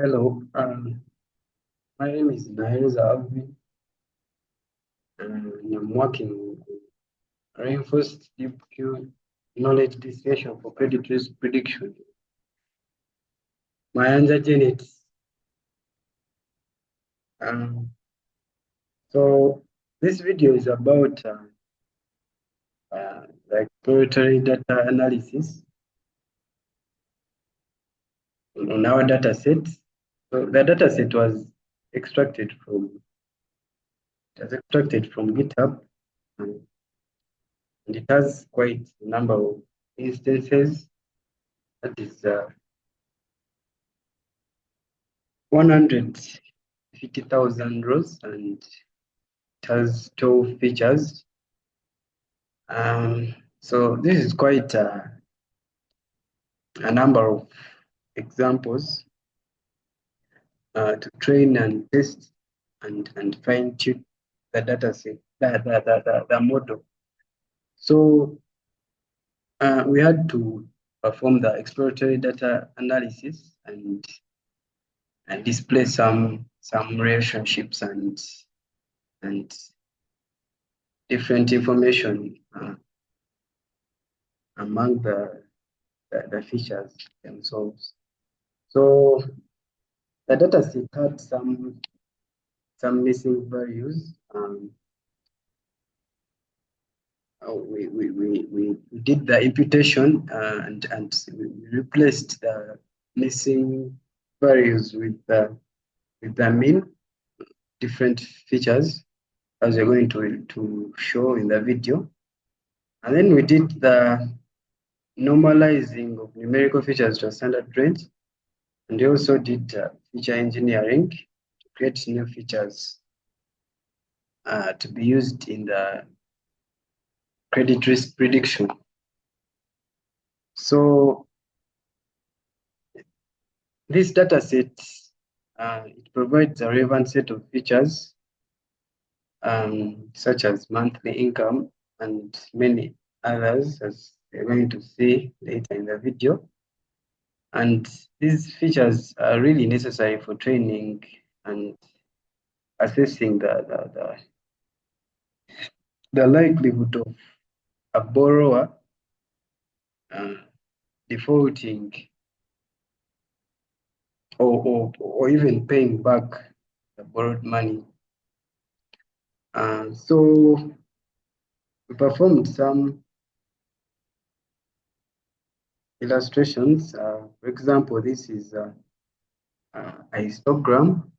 Hello, my name is Alvin, and I'm working with reinforced deep Q knowledge distillation for credit risk prediction. My answer, Janet. Um, so this video is about the exploratory data analysis on our data set. So the data set was extracted from GitHub, and it has quite a number of instances. That is 150,000 rows, and it has 12 features. So this is quite a number of examples to train and test and fine tune the data set, the model. So we had to perform the exploratory data analysis and display some relationships and different information among the features themselves. So the data set had some missing values. We did the imputation and we replaced the missing values with the mean different features, as we're going to show in the video. And then we did the normalizing of numerical features to a standard range. And we also did feature engineering to create new features to be used in the credit risk prediction. So this data set, it provides a relevant set of features such as monthly income and many others, as we're going to see later in the video. And these features are really necessary for training and assessing the likelihood of a borrower defaulting or even paying back the borrowed money. So we performed some illustrations. For example, this is a histogram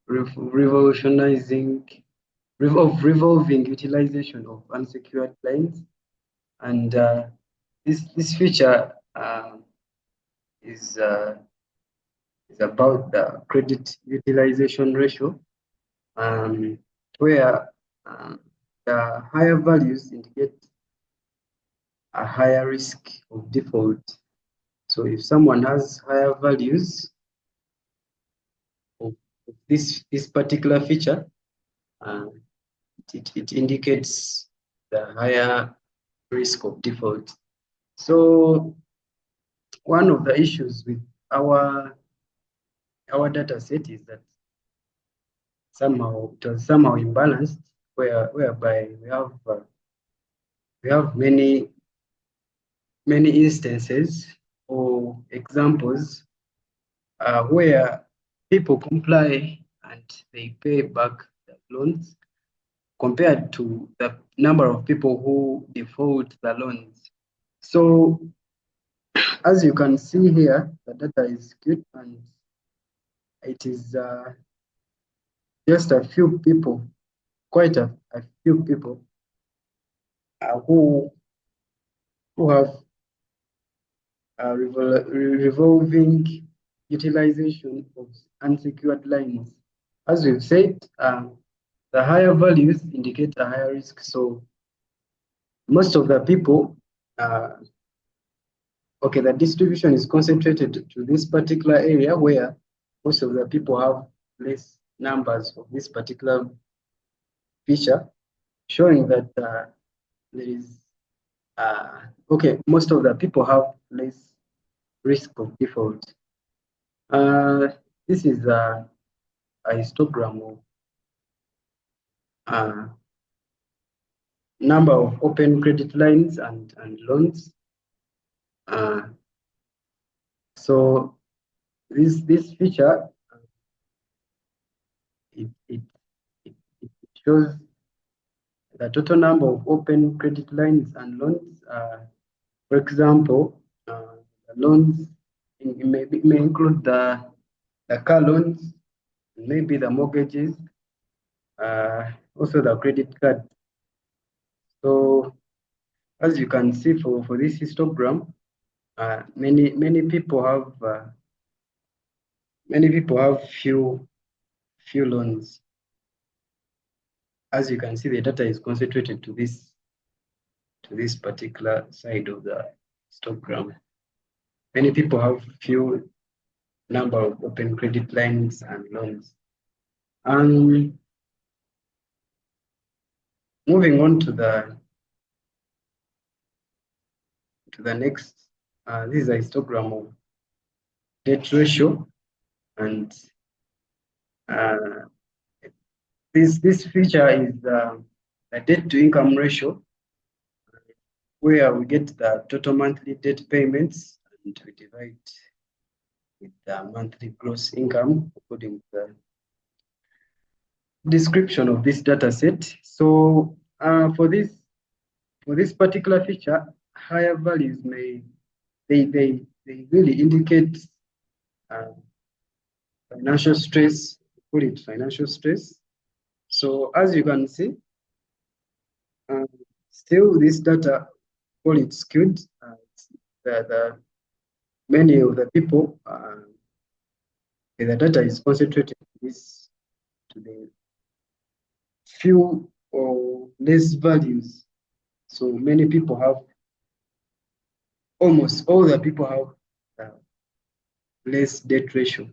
revolving utilization of unsecured lines, and this feature is about the credit utilization ratio, where the higher values indicate a higher risk of default. So if someone has higher values of this particular feature, it indicates the higher risk of default. So one of the issues with our data set is that it was somehow imbalanced, whereby we have many instances or examples where people comply and they pay back the loans compared to the number of people who default the loans. So as you can see here, the data is skewed, and it is just a few people, quite a few people who have revolving utilization of unsecured lines. As we've said, the higher values indicate a higher risk. So most of the people, the distribution is concentrated to this particular area where most of the people have less numbers of this particular feature, showing that there is most of the people have less risk of default. This is a histogram of number of open credit lines and loans. So this feature it shows the total number of open credit lines and loans. For example, the loans may include the car loans, maybe the mortgages, also the credit card. So as you can see for this histogram, many people have few loans. As you can see, the data is concentrated to this particular side of the histogram. Many people have few number of open credit lines and loans. And moving on to the next, this is a histogram of debt ratio, and this feature is the debt to income ratio, where we get the total monthly debt payments and we divide with the monthly gross income according to the description of this data set. So for this particular feature, higher values they really indicate financial stress, call it financial stress. So as you can see, still this data, call it skewed. The many of the people, the data is concentrated to the few or less values. So many people have, almost all the people have less debt ratio.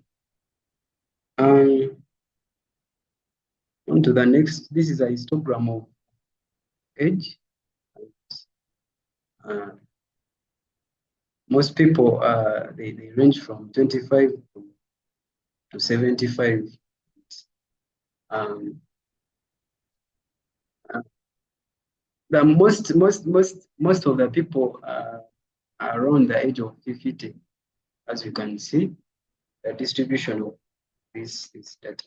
On to the next, this is a histogram of age. Most people, they range from 25 to 75. The most of the people are around the age of 50, as you can see, the distribution of this data.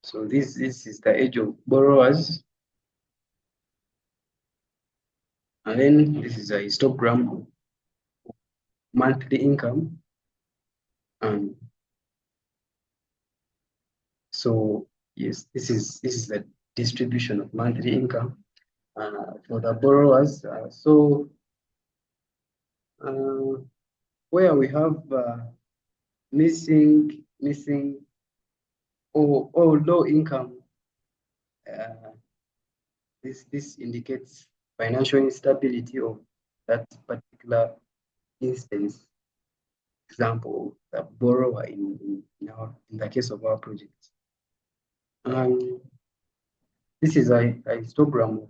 So this is the age of borrowers, and then this is a histogram of monthly income. So yes, this is the distribution of monthly income for the borrowers. So where we have missing or low income, this indicates financial instability of that particular instance. Example, the borrower in the case of our project. This is a histogram of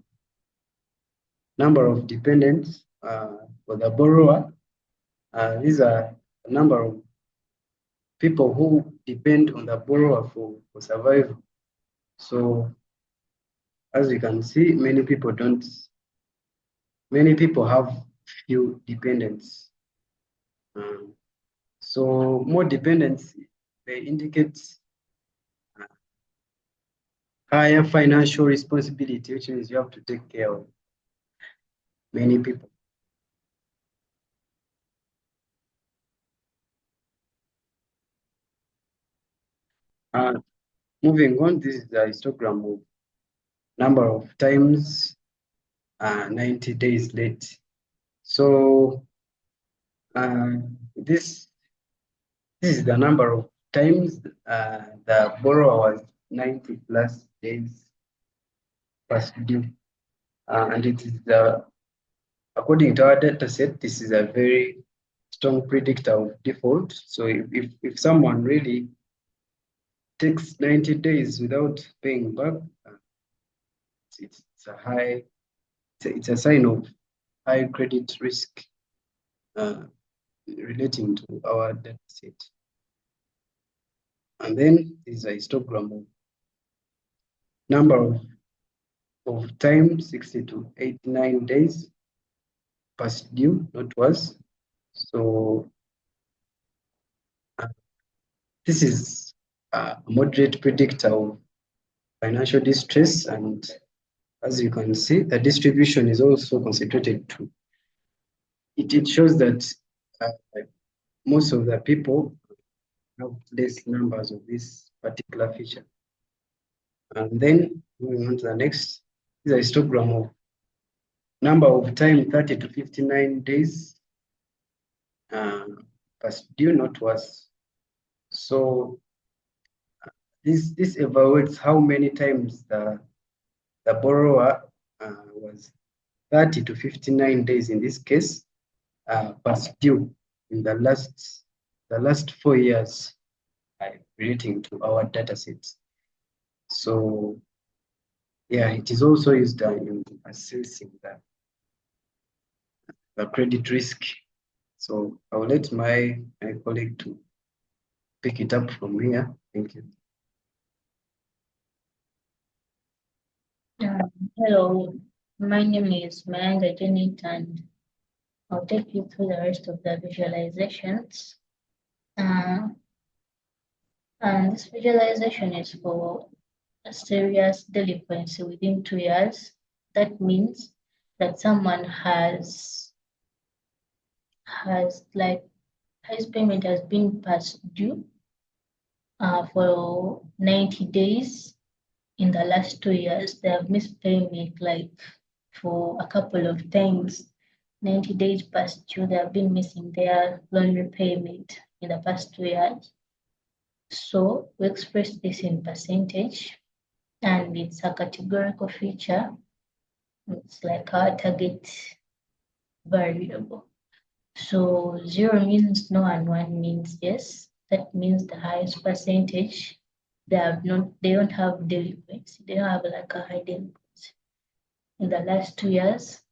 number of dependents for the borrower. These are a number of people who depend on the borrower for survival. So as you can see, many people have few dependents. So more dependents, they indicate higher financial responsibility, which means you have to take care of many people. Moving on, this is the histogram of number of times 90 days late. So this is the number of times the borrower was 90 plus days past due. And it is according to our data set, this is a very strong predictor of default. So if someone really takes 90 days without paying back, it's a sign of high credit risk relating to our data set. And then is a histogram of number of time, 60 to 89 days past due, not worse. So this is a moderate predictor of financial distress, and as you can see, the distribution is also concentrated too. It shows that most of the people have less numbers of this particular feature. And then moving on to the next is a histogram of number of time, 30 to 59 days past due, not worse. So this evaluates how many times the borrower was 30 to 59 days in this case past due in the last 4 years relating to our data sets. So yeah, it is also used in assessing the credit risk. So I will let my colleague to pick it up from here. Thank you. Hello, my name is Mayanga Janet, and I'll take you through the rest of the visualizations. And this visualization is for a serious delinquency within 2 years. That means that someone has like his payment has been past due for 90 days in the last 2 years. They have missed payment like for a couple of times. 90 days past due, they have been missing their loan repayment in the past 2 years. So we express this in percentage, and it's a categorical feature. It's like our target variable. So 0 means no and 1 means yes. That means the highest percentage. They don't have delinquency. They don't have like a high delinquency. In the last 2 years,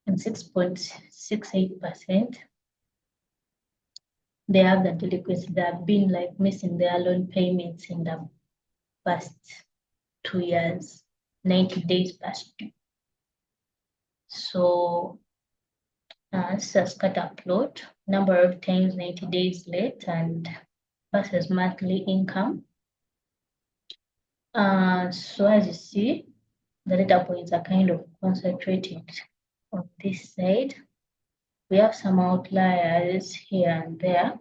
and 6.68%, they have the delinquency. They have been like missing their loan payments in the past 2 years, 90 days past due. So this is scatter plot, number of times 90 days late and versus monthly income. So as you see, the data points are kind of concentrated on this side. We have some outliers here and there,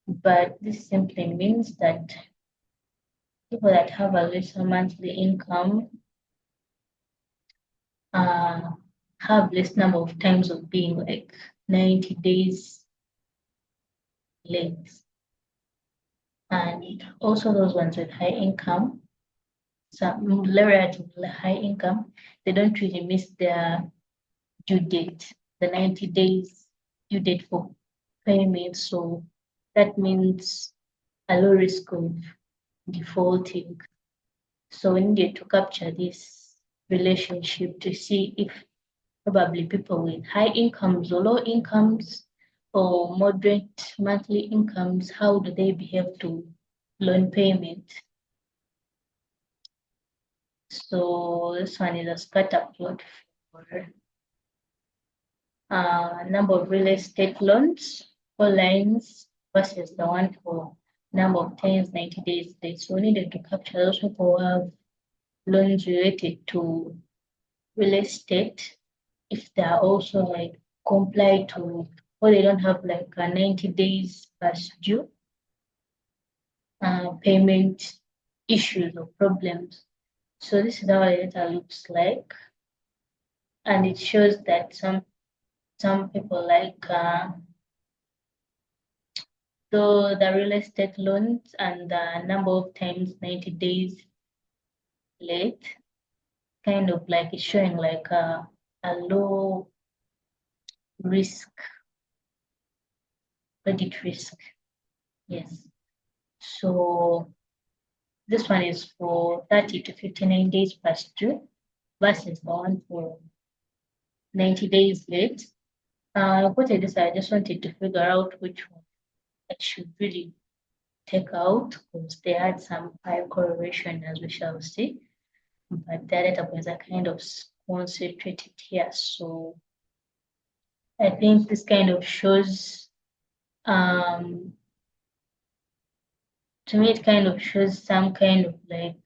but this simply means that people that have a lesser monthly income have less number of times of being like 90 days late. And also those ones with high income, some relatively high income, they don't really miss their due date, the 90 days due date for payment. So that means a low risk of defaulting. So we needed to capture this relationship to see if probably people with high incomes or low incomes or moderate monthly incomes, how do they behave to loan payment? So this one is a scatter plot for number of real estate loans, 4 lines versus the one for number of times 90 days. So we needed to capture those people who have loans related to real estate, if they are also like comply to, or they don't have like a 90 days past due payment issues or problems. So this is how the data looks like, and it shows that some people like the real estate loans and the number of times 90 days late, kind of like it's showing like a low risk, credit risk. Yes. So this one is for 30 to 59 days past due versus the one for 90 days late. What I decided, I just wanted to figure out which one I should really take out because they had some high correlation, as we shall see, but their data points are kind of concentrated here. So I think this kind of shows, to me, it kind of shows some kind of like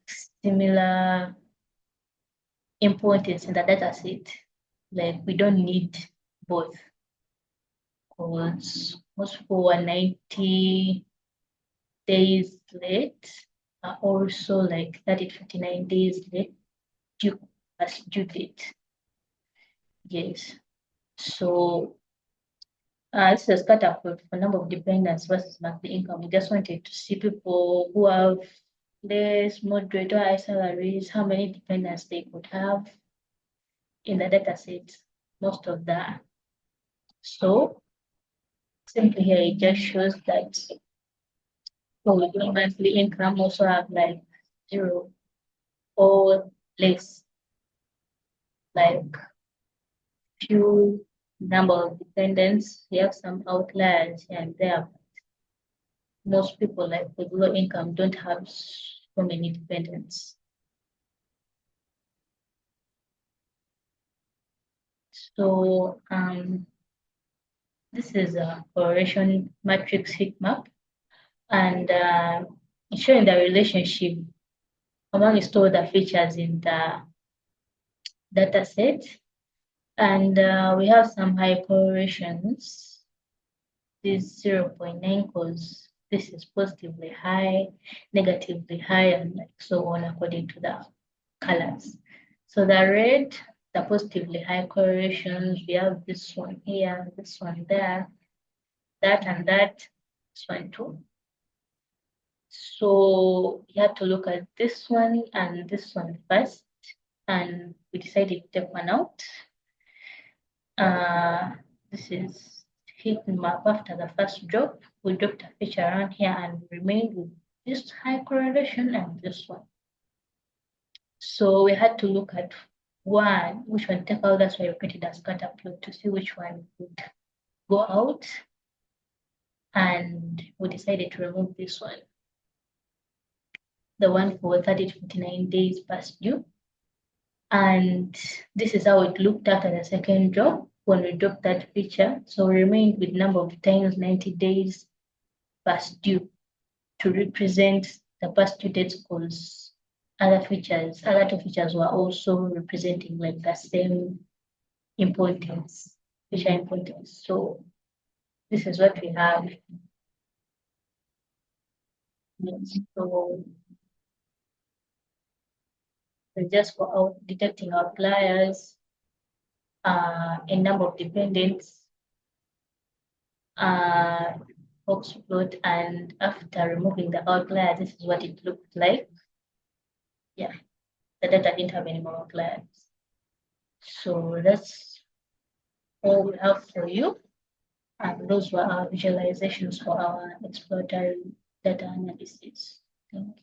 similar importance in the data set. Like we don't need both because most for 90 days late are also like 30 to 59 days late due as due date. Yes. So this is cut up for number of dependents versus monthly income. We just wanted to see people who have less, moderate, or high salaries, how many dependents they could have in the data set, most of that. So simply here it just shows that monthly income also have like 0 or less, like few number of dependents. You have some outliers here and there. Most people like with low income don't have so many dependents. So this is a correlation matrix heat map, and it's showing the relationship among stored the features in the data set. And we have some high correlations. This 0.9 because this is positively high, negatively high, and like so on according to the colors. So the red, the positively high correlations, we have this one here, this one there, that and that, this one too. So you have to look at this one and this one first, and we decided to take one out. This is heat map after the first drop. We dropped a feature around here and remained with this high correlation and this one. So we had to look at one, which one take out. That's why we created a scatter plot to see which one would go out. And we decided to remove this one, the one for 30 to 59 days past due. And this is how it looked after the second drop when we dropped that feature. So we remained with number of times 90 days past due to represent the past due dates because other two features were also representing like the same importance, feature importance. So this is what we have. So we just for out detecting outliers, a number of dependents, box plot, and after removing the outlier, this is what it looked like. Yeah, the data didn't have any more outliers. So that's all we have for you. And those were our visualizations for our exploratory data analysis. Thank you.